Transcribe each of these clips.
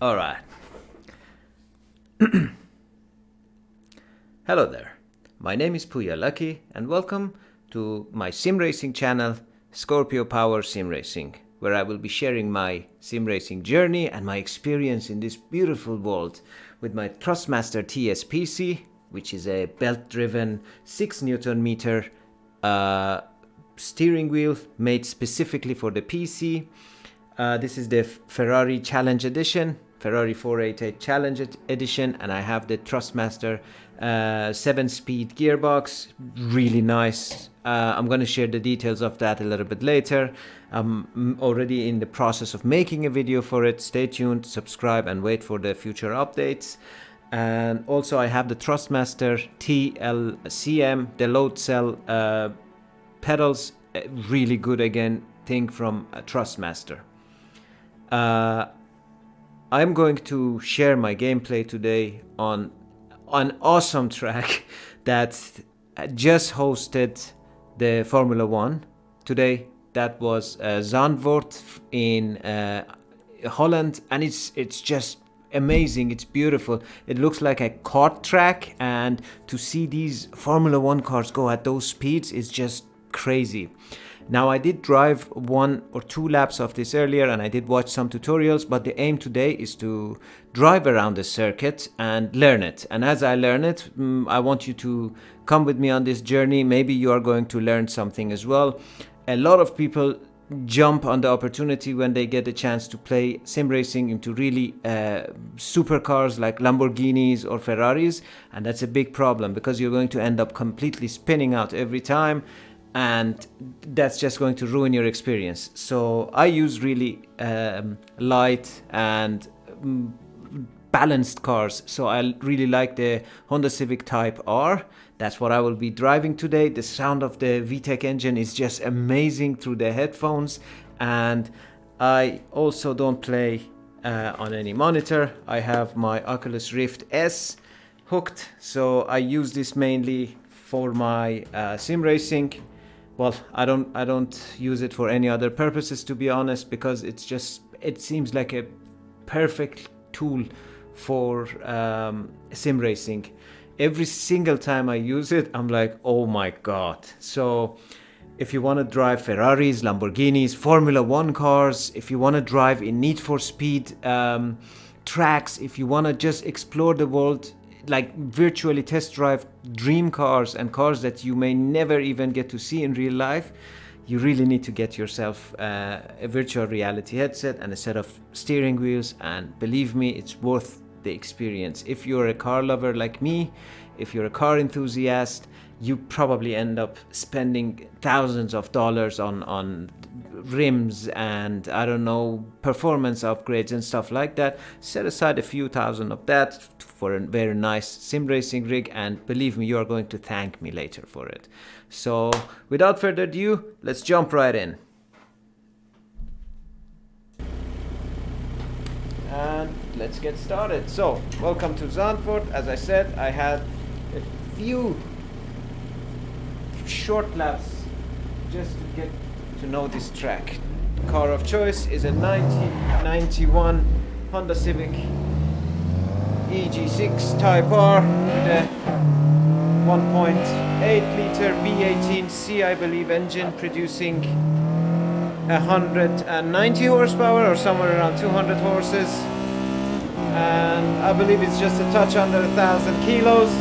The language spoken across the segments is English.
All right. Hello there. My name is Puya Lucky and welcome to my sim racing channel, Scorpio Power Sim Racing, where I will be sharing my sim racing journey and my experience in this beautiful world with my Thrustmaster TS PC, which is a belt-driven 6 Newton meter steering wheel made specifically for the PC. This is the Ferrari Challenge Edition, Ferrari 488 Challenge Edition, and I have the Thrustmaster 7-speed gearbox. Really nice. I'm going to share the details of that a little bit later. I'm already in the process of making a video for it. Stay tuned, subscribe, and wait for the future updates. And also I have the Thrustmaster TLCM, the load cell pedals. Really good again thing from Thrustmaster. I'm going to share my gameplay today on an awesome track that just hosted the Formula 1 today. That was Zandvoort in Holland, and it's just amazing. It's beautiful. It looks like a kart track, and to see these Formula 1 cars go at those speeds is just crazy. Now, I did drive 1 or 2 laps of this earlier, and I did watch some tutorials, but the aim today is to drive around the circuit and learn it. And as I learn it, I want you to come with me on this journey. Maybe you are going to learn something as well. A lot of people jump on the opportunity when they get a chance to play sim racing into really supercars like Lamborghinis or Ferraris, and that's a big problem because you're going to end up completely spinning out every time, and that's just going to ruin your experience. So I use really light and balanced cars. So I really like the Honda Civic Type R. That's what I will be driving today. The sound of the VTEC engine is just amazing through the headphones. And I also don't play on any monitor. I have my Oculus Rift S hooked. So I use this mainly for my sim racing. Well, I don't use it for any other purposes, to be honest, because it seems like a perfect tool for sim racing. Every single time I use it, I'm like, oh my god. So if you want to drive Ferraris, Lamborghinis, Formula 1 cars, if you want to drive in Need for Speed tracks, if you want to just explore the world, like virtually test drive dream cars and cars that you may never even get to see in real life, you really need to get yourself a virtual reality headset and a set of steering wheels, and believe me, it's worth the experience. If you're a car lover like me, if you're a car enthusiast, you probably end up spending thousands of dollars on rims and, I don't know, performance upgrades and stuff like that. Set aside a few thousand of that for a very nice sim racing rig, and believe me, you are going to thank me later for it. So without further ado, let's jump right in. And let's get started. So welcome to Zandvoort. As I said, I had a few short laps just to get to know this track. Car of choice is a 1991 Honda Civic EG6 Type R with a 1.8 liter B18C, I believe, engine producing 190 horsepower or somewhere around 200 horses, and I believe it's just a touch under 1,000 kilos.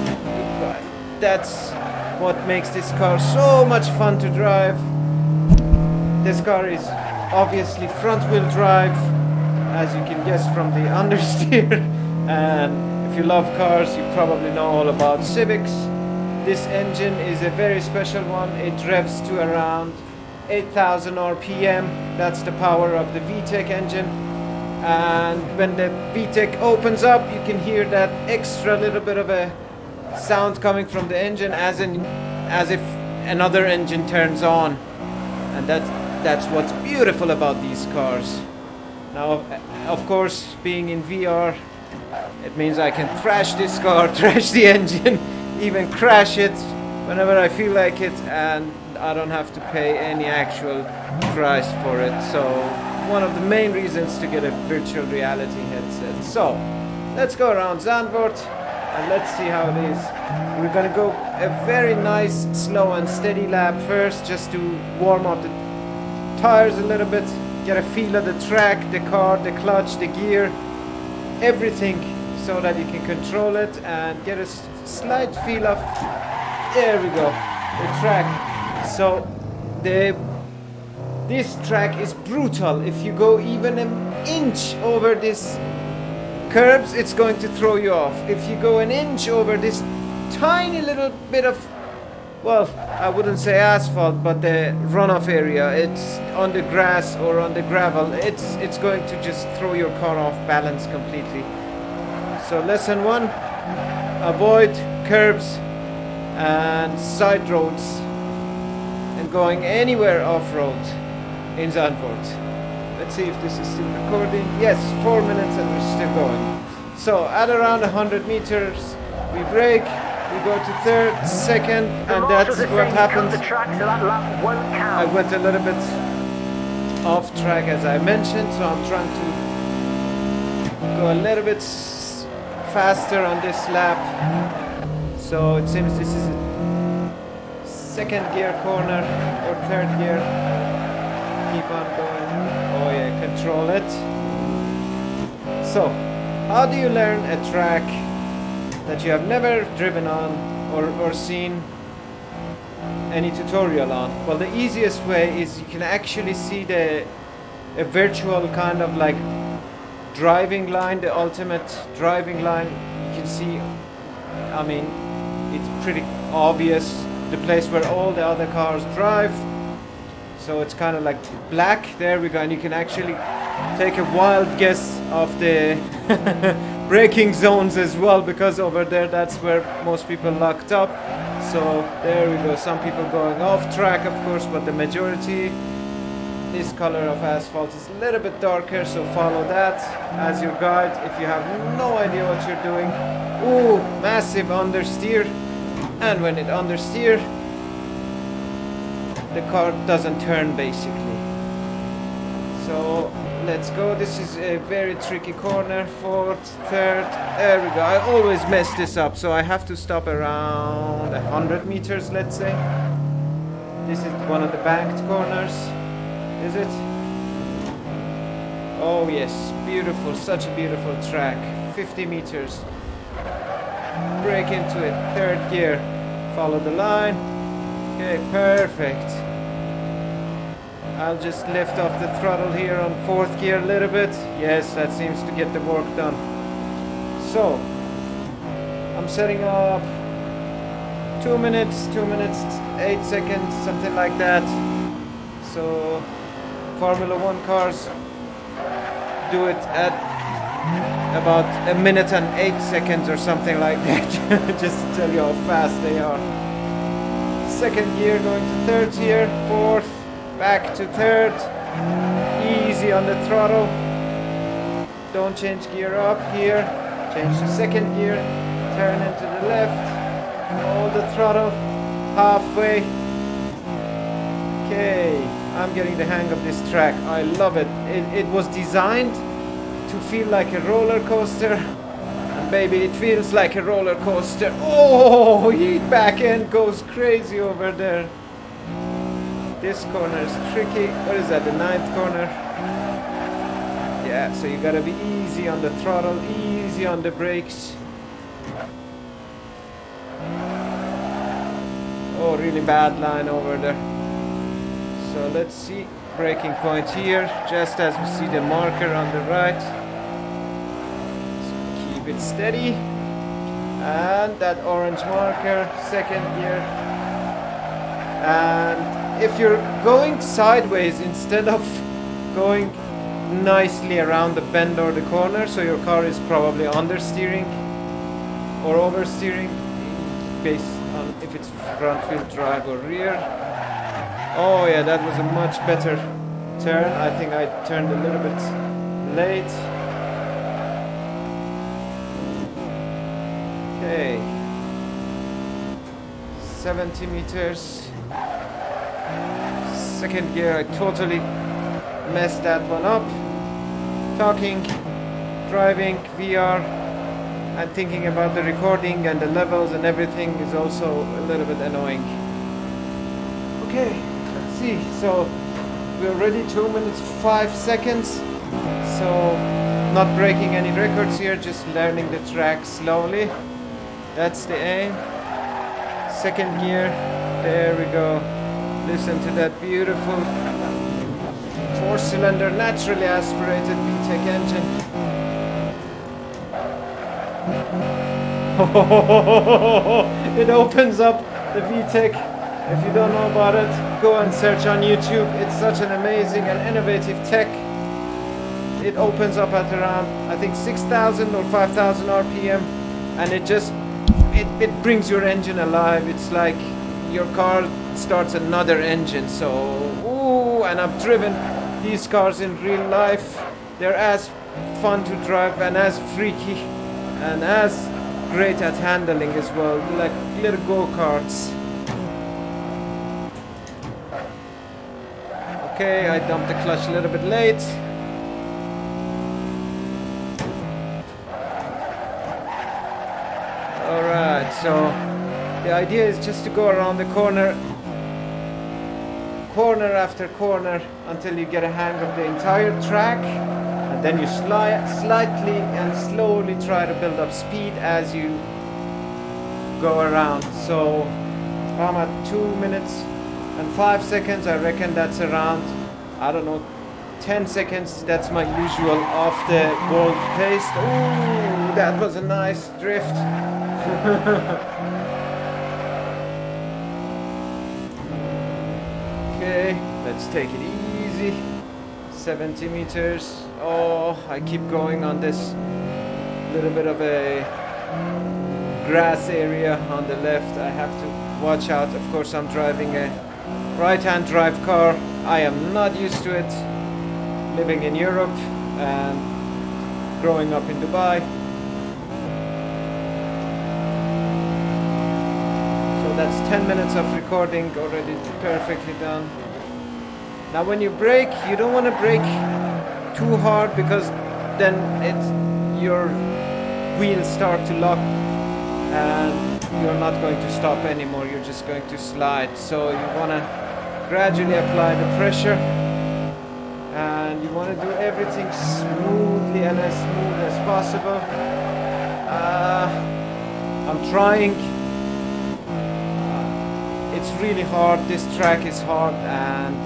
That's what makes this car so much fun to drive. This car is obviously front wheel drive, as you can guess from the understeer, and if you love cars, you probably know all about Civics. This engine is a very special one. It revs to around 8,000 RPM. That's the power of the VTEC engine, and when the VTEC opens up, you can hear that extra little bit of a sound coming from the engine, as if another engine turns on, and that's what's beautiful about these cars. Now, of course, being in VR, it means I can thrash this car, thrash the engine, even crash it whenever I feel like it, and I don't have to pay any actual price for it. So one of the main reasons to get a virtual reality headset. So let's go around Zandvoort and let's see how it is. We're gonna go a very nice, slow and steady lap first, just to warm up the tires a little bit, get a feel of the track, the car, the clutch, the gear, everything, so that you can control it and get a slight feel of, there we go, the track. So this track is brutal. If you go even an inch over this curbs, it's going to throw you off. If you go an inch over this tiny little bit of, well, I wouldn't say asphalt, but the runoff area, it's on the grass or on the gravel, it's going to just throw your car off balance completely. So lesson 1, avoid curbs and side roads and going anywhere off-road in Zandvoort. Let's see if this is still recording. Yes, 4 minutes and we're still going. So at around 100 meters, we brake, we go to third, second, and that's what happens. I went a little bit off track as I mentioned, so I'm trying to go a little bit faster on this lap. So it seems this is a second gear corner or third gear. Keep on going. Oh yeah, control it. So, how do you learn a track that you have never driven on or seen any tutorial on? Well, the easiest way is you can actually see a virtual kind of like driving line, the ultimate driving line. You can see, I mean, it's pretty obvious, the place where all the other cars drive. So it's kind of like black, there we go, and you can actually take a wild guess of the braking zones as well, because over there that's where most people locked up. So there we go, some people going off track of course, but the majority, this color of asphalt is a little bit darker, so follow that as your guide if you have no idea what you're doing. Ooh, massive understeer, and when it understeer, the car doesn't turn basically. So let's go. This is a very tricky corner. Fourth, third, there we go. I always mess this up, so I have to stop around 100 meters, let's say. This is one of the banked corners. Is it? Oh yes, beautiful, such a beautiful track. 50 meters. Brake into it, third gear. Follow the line. Okay, perfect. I'll just lift off the throttle here on fourth gear a little bit. Yes, that seems to get the work done. So, I'm setting up 2 minutes, 8 seconds, something like that. So, Formula 1 cars do it at about 1 minute and 8 seconds or something like that. Just to tell you how fast they are. Second gear going to third gear, fourth, back to third, easy on the throttle, don't change gear up here, change to second gear, turn into the left, hold the throttle, halfway. Okay, I'm getting the hang of this track, I love it. It was designed to feel like a roller coaster. Baby, it feels like a roller coaster. Oh, the back end goes crazy over there. This corner is tricky. What is that, the 9th corner? Yeah, so you gotta be easy on the throttle, easy on the brakes. Oh, really bad line over there. So let's see, braking point here, just as we see the marker on the right. Keep it steady, and that orange marker, second gear. And if you're going sideways instead of going nicely around the bend or the corner, so your car is probably understeering or oversteering based on if it's front wheel drive or rear. Oh yeah, that was a much better turn. I think I turned a little bit late. Okay, 70 meters. Second gear, I totally mess that one up. Talking, driving, VR, and thinking about the recording and the levels and everything is also a little bit annoying. Okay, let's see. So we're already 2 minutes 5 seconds. So not breaking any records here, just learning the track slowly. That's the aim. Second gear, there we go. Listen to that beautiful 4-cylinder naturally aspirated VTEC engine. It opens up the VTEC. If you don't know about it, go and search on YouTube. It's such an amazing and innovative tech. It opens up at around, I think, 6,000 or 5,000 RPM, and it brings your engine alive. It's like your car starts another engine. So, ooh, and I've driven these cars in real life. They're as fun to drive and as freaky and as great at handling as well, like little go-karts. Okay, I dumped the clutch a little bit late. Alright, so the idea is just to go around the corner after corner until you get a hang of the entire track, and then you slightly and slowly try to build up speed as you go around. So I'm at 2 minutes and 5 seconds. I reckon that's around, I don't know, 10 seconds. That's my usual off the wall pace. Ooh, that was a nice drift. Okay, let's take it easy. 70 meters. Oh, I keep going on this little bit of a grass area on the left. I have to watch out. Of course, I'm driving a right-hand drive car. I am not used to it. Living in Europe and growing up in Dubai. That's 10 minutes of recording already perfectly done. Now when you brake, you don't want to brake too hard, because then your wheels start to lock and you're not going to stop anymore, you're just going to slide. So you want to gradually apply the pressure, and you want to do everything smoothly and as smooth as possible. I'm trying. It's really hard. This track is hard, and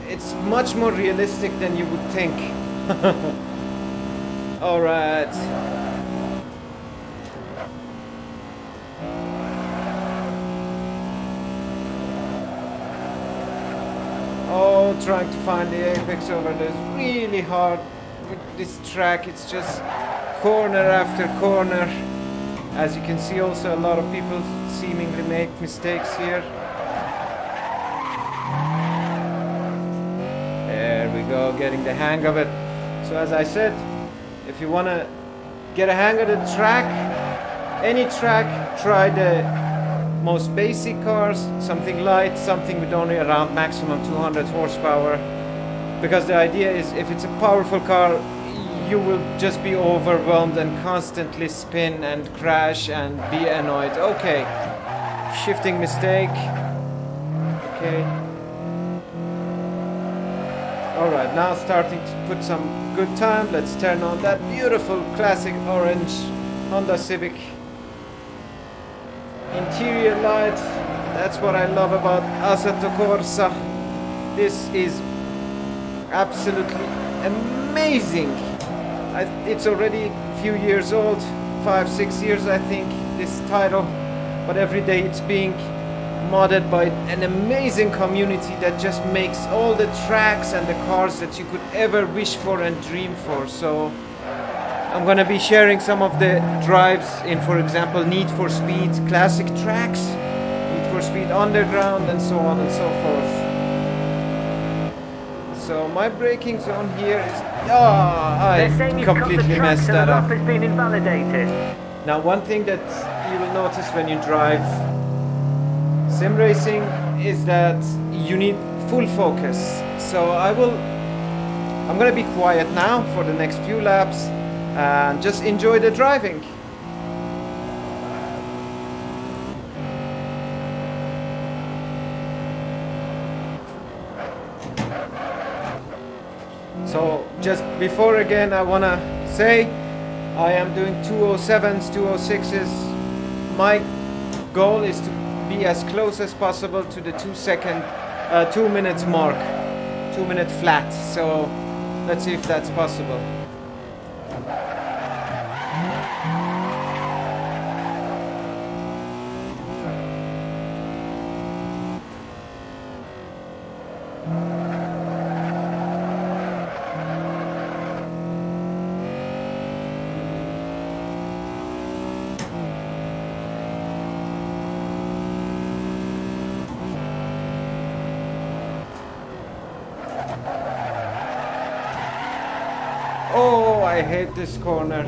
it's much more realistic than you would think. All right. Oh, trying to find the apex over there is really hard with this track. It's just corner after corner. As you can see, also a lot of people seemingly make mistakes here. There we go, getting the hang of it. So as I said, if you want to get a hang of the track, any track, try the most basic cars, something light, something with only around maximum 200 horsepower. Because the idea is, if it's a powerful car, you will just be overwhelmed and constantly spin and crash and be annoyed. Okay, shifting mistake. Okay. Alright, now starting to put some good time. Let's turn on that beautiful classic orange Honda Civic interior light. That's what I love about Assetto Corsa. This is absolutely amazing. It's already a few years old, 5-6 years I think, this title, but every day it's being modded by an amazing community that just makes all the tracks and the cars that you could ever wish for and dream for. So I'm gonna be sharing some of the drives in, for example, Need for Speed classic tracks, Need for Speed Underground, and so on and so forth. So my braking zone here is... I completely messed that up. Has been invalidated. Now one thing that you will notice when you drive sim racing is that you need full focus. So I'm gonna be quiet now for the next few laps and just enjoy the driving. So just before again, I wanna say I am doing 207s, 206s. My goal is to be as close as possible to the 2 minutes mark, 2 minute flat. So let's see if that's possible. Oh, I hate this corner.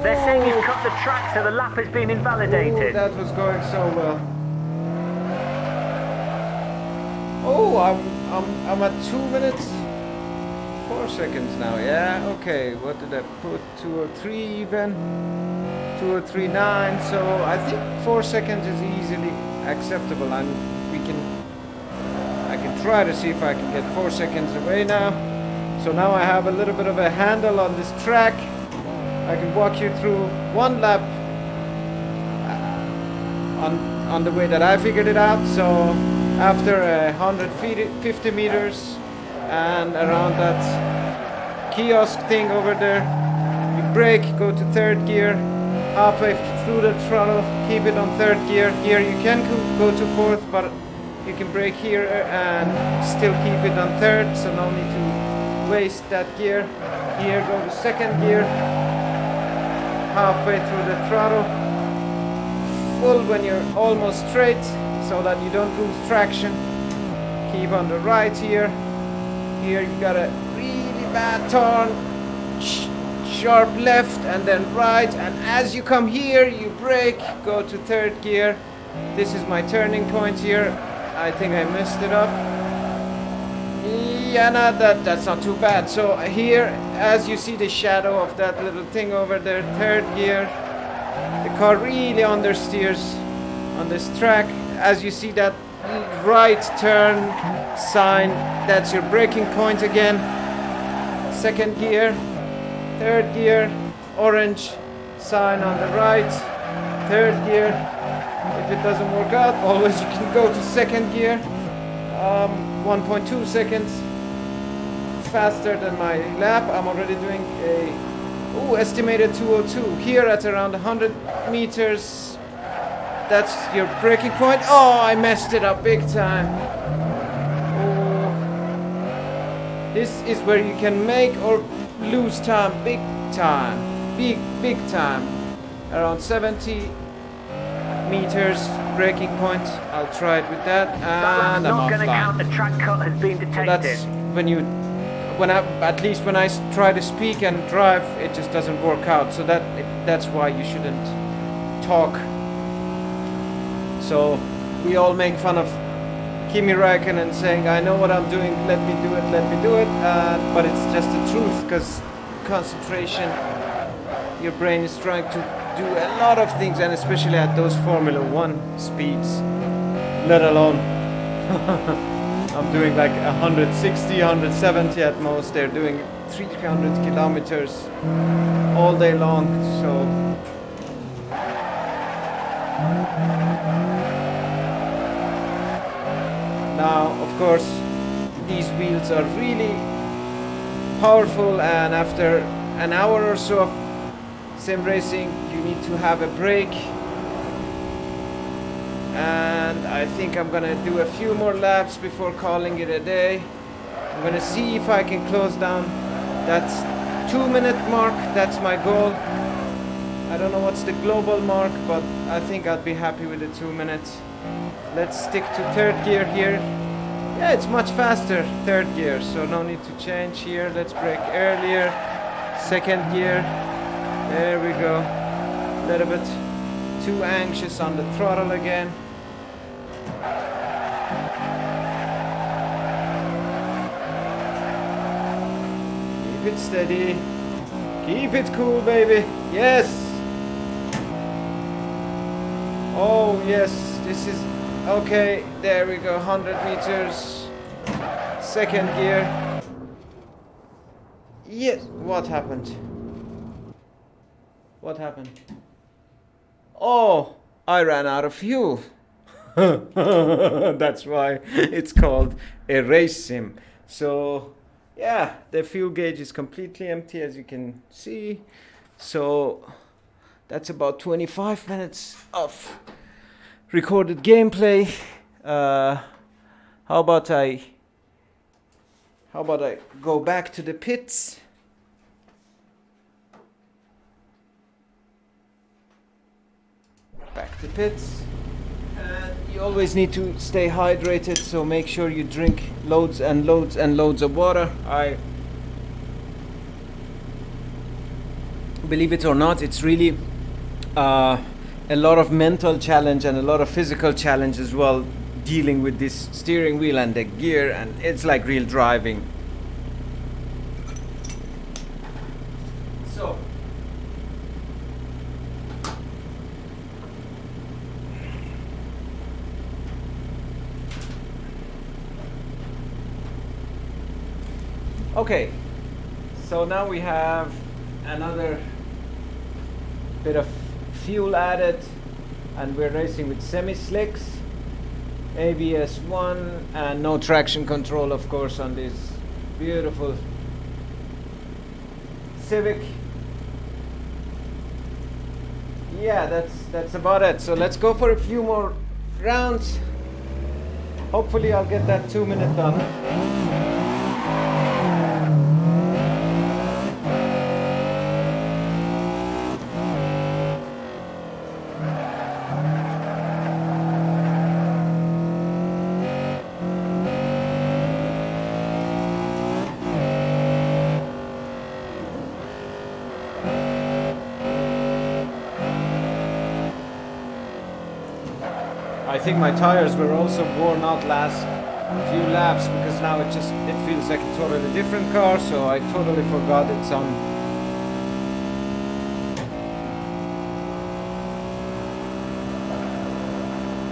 They're saying you've cut the track, so the lap has been invalidated. Ooh, that was going so well. Oh, I'm at 2 minutes 4 seconds now. Yeah, okay. What did I put? 2:03 even. 2:03.9. So I think 4 seconds is easily acceptable, and I can try to see if I can get 4 seconds away now. So now I have a little bit of a handle on this track. I can walk you through one lap on the way that I figured it out. So after 150 meters and around that kiosk thing over there, you brake, go to third gear, halfway through the throttle, keep it on third gear. Here you can go to fourth, but you can brake here and still keep it on third, so no need to waste that gear. Here go to second gear, halfway through the throttle, full when you're almost straight so that you don't lose traction. Keep on the right here. Here you got a really bad turn, sharp left and then right, and as you come here you brake, go to third gear. This is my turning point here. I think I messed it up. Yeah, no, that's not too bad. So here, as you see the shadow of that little thing over there, third gear, the car really understeers on this track. As you see that right turn sign, that's your braking point again. Second gear, third gear, orange sign on the right, third gear. If it doesn't work out, always you can go to second gear. 1.2 seconds faster than my lap. I'm already doing a estimated 202 here at around 100 meters. That's your braking point. Oh, I messed it up big time. Oh. This is where you can make or lose time big time. Big time. Around 70 meters braking point. I'll try it with that, and I'm not going to count. offline. The track cut has been detected. So that's at least when I try to speak and drive, it just doesn't work out. So that's why you shouldn't talk. So we all make fun of Kimi Räikkönen saying, "I know what I'm doing. Let me do it." But it's just the truth, because concentration, your brain is trying to do a lot of things, and especially at those Formula 1 speeds, let alone I'm doing like 160, 170 at most. They're doing 300 kilometers all day long. So now, of course, these wheels are really powerful, and after an hour or so of sim racing, you need to have a brake. And I think I'm gonna do a few more laps before calling it a day. I'm gonna see if I can close down that 2-minute mark. That's my goal. I don't know what's the global mark, but I think I'd be happy with the 2 minutes. Let's stick to third gear here. Yeah, it's much faster, third gear, so no need to change here. Let's brake earlier. Second gear. There we go. A little bit too anxious on the throttle again. Keep it steady. Keep it cool, baby. Yes. Oh, yes. This is okay. There we go. 100 meters. Second gear. Yes. What happened? What happened? Oh, I ran out of fuel. That's why it's called a race sim. So yeah, the fuel gauge is completely empty, as you can see. So that's about 25 minutes of recorded gameplay. How about I go back to the pits? Back to pits. And you always need to stay hydrated, so make sure you drink loads and loads and loads of water. I believe it or not, it's really a lot of mental challenge and a lot of physical challenge as well, dealing with this steering wheel and the gear, and it's like real driving. So okay, so now we have another bit of fuel added, and we're racing with semi-slicks, ABS 1, and no traction control, of course, on this beautiful Civic. Yeah, that's about it. So let's go for a few more rounds. Hopefully I'll get that 2-minute done. I think my tires were also worn out last few laps, because now it feels like a totally different car, so I totally forgot it's on.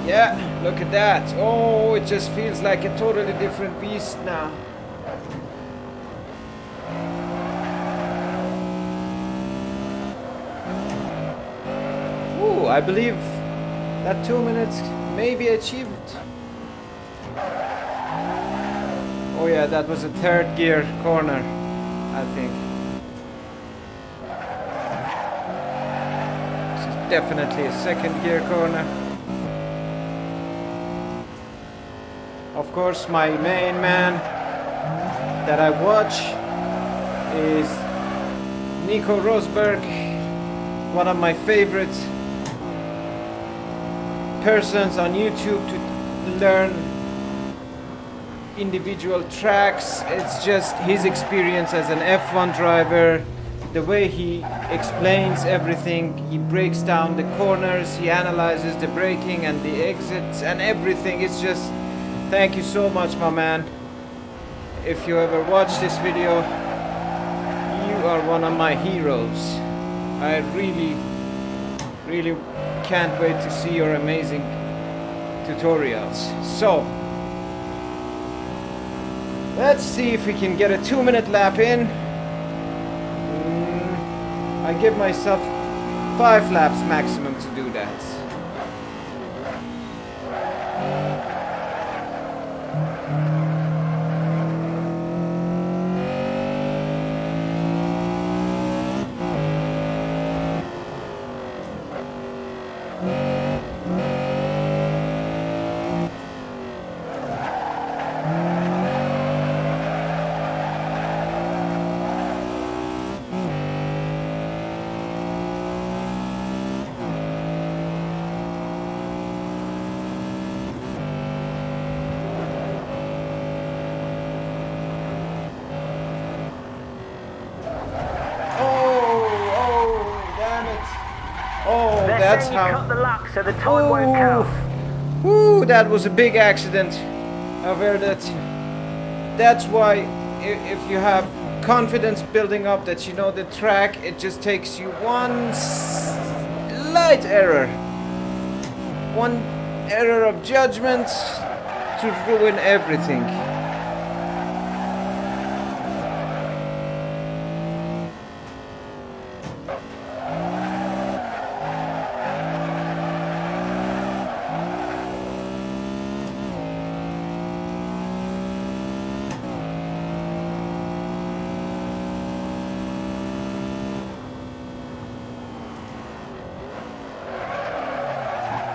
Yeah, look at that. Oh, it just feels like a totally different beast now. Ooh, I believe that 2 minutes may be achieved. Oh yeah, that was a third gear corner, I think. This is definitely a second gear corner. Of course, my main man that I watch is Nico Rosberg, one of my favorite persons on YouTube to learn individual tracks. It's just his experience as an F1 driver, the way he explains everything, he breaks down the corners, he analyzes the braking and the exits and everything. It's just, thank you so much, my man. If you ever watch this video, you are one of my heroes. I really can't wait to see your amazing tutorials. So let's see if we can get a 2-minute lap in. I give myself 5 laps maximum to do that. that's saying you how. cut the lap so the time won't count. Ooh, that was a big accident. I've heard that. That's why if you have confidence building up that you know the track, it just takes you one slight error. One error of judgment to ruin everything.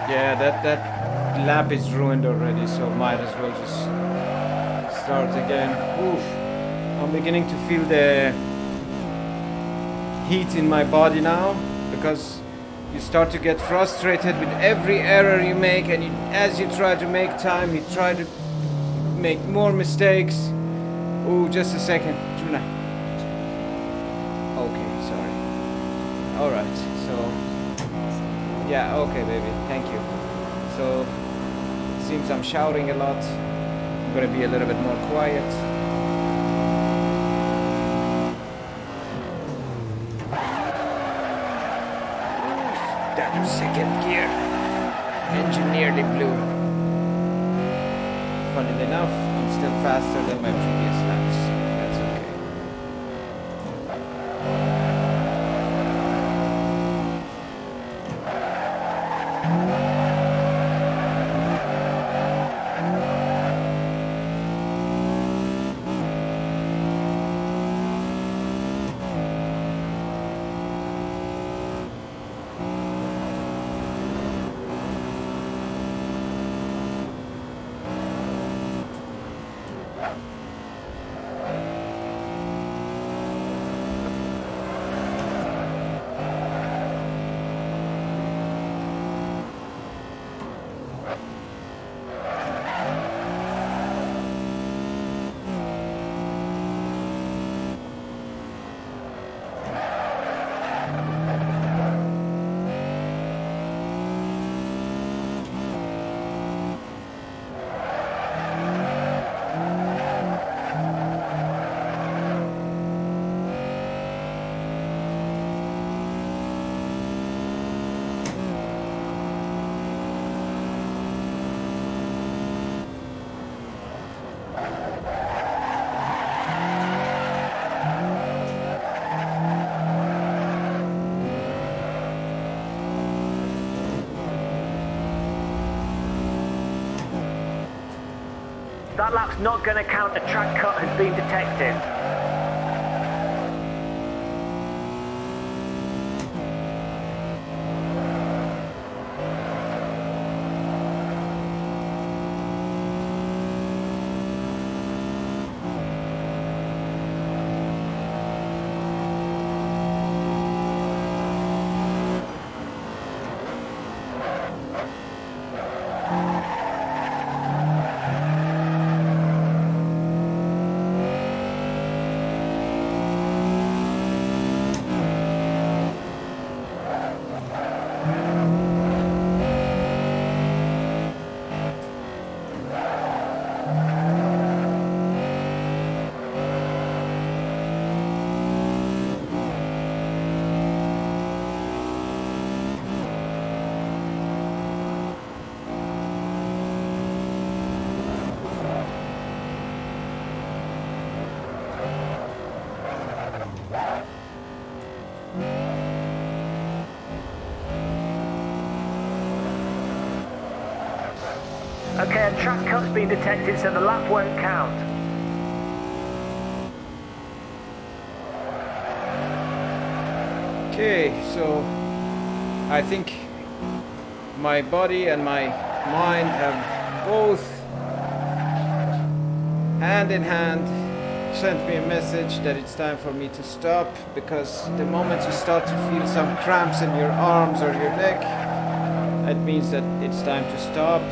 Yeah, that lap is ruined already, so might as well just start again. Oof. I'm beginning to feel the heat in my body now, because you start to get frustrated with every error you make, and as you try to make time, you try to make more mistakes. Oh, just a second, Juna. Okay, sorry. Alright, so yeah, okay baby, thank you. So it seems I'm shouting a lot. I'm gonna be a little bit more quiet. That was second gear. Engine nearly blew. Funnily enough, I'm still faster than my previous laps. That's okay. That lap's not going to count. A track cut has been detected. Okay, a track cut's been detected, so the lap won't count. Okay, so I think my body and my mind have both hand in hand sent me a message that it's time for me to stop, because the moment you start to feel some cramps in your arms or your neck, that means that it's time to stop.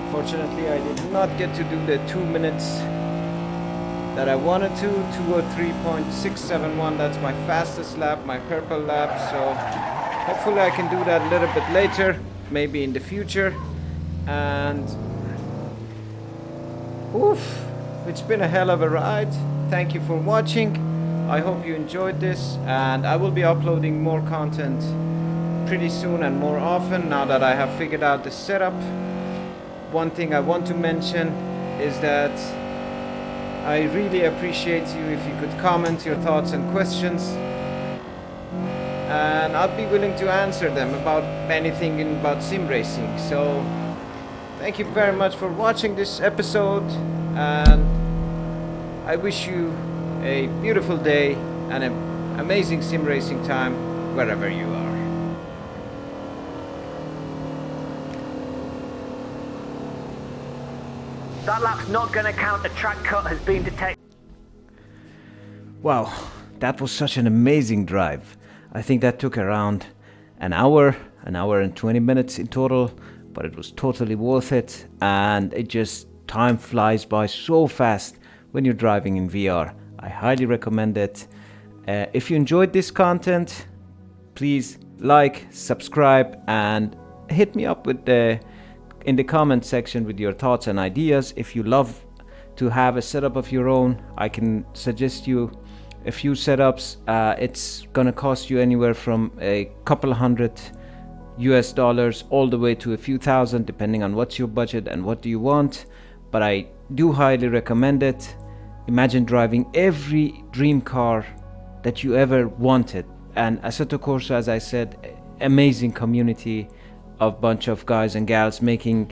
Fortunately, I did not get to do the 2 minutes that I wanted to. 203.671, that's my fastest lap, my purple lap, so hopefully I can do that a little bit later, maybe in the future. And oof, it's been a hell of a ride. Thank you for watching. I hope you enjoyed this, and I will be uploading more content pretty soon and more often now that I have figured out the setup. One thing I want to mention is that I really appreciate you if you could comment your thoughts and questions, and I'll be willing to answer them about anything about sim racing. So thank you very much for watching this episode, and I wish you a beautiful day and an amazing sim racing time wherever you are. That lap's not going to count. The track cut has been detected. Wow, that was such an amazing drive. I think that took around an hour and 20 minutes in total, but it was totally worth it, and it just, time flies by so fast when you're driving in VR. I highly recommend it. If you enjoyed this content, please like, subscribe, and hit me up with in the comment section with your thoughts and ideas. If you love to have a setup of your own, I can suggest you a few setups. It's gonna cost you anywhere from a couple $100 all the way to a few thousand, depending on what's your budget and what do you want. But I do highly recommend it. Imagine driving every dream car that you ever wanted. And Assetto Corsa, as I said, amazing community of bunch of guys and gals making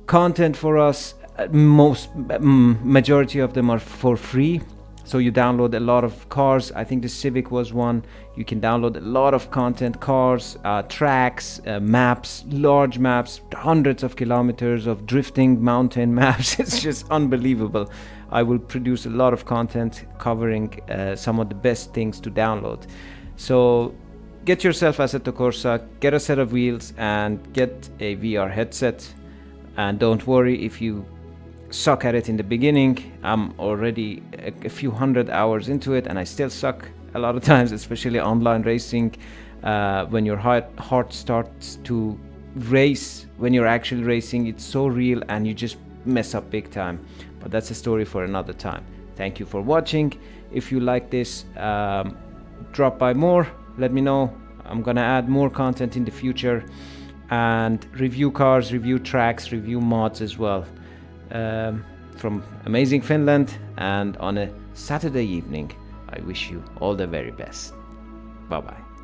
content for us. Majority of them are for free, so you download a lot of cars. I think the Civic was one. You can download a lot of content, cars, tracks, maps, large maps, hundreds of kilometers of drifting mountain maps. It's just unbelievable. I will produce a lot of content covering some of the best things to download. So get yourself Assetto Corsa, get a set of wheels, and get a VR headset. And don't worry if you suck at it in the beginning. I'm already a few hundred hours into it, and I still suck a lot of times, especially online racing. When your heart starts to race, when you're actually racing, it's so real, and you just mess up big time. But that's a story for another time. Thank you for watching. If you like this, drop by more. Let me know. I'm gonna add more content in the future, and review cars, review tracks, review mods as well, from amazing Finland. And on a Saturday evening, I wish you all the very best. Bye bye.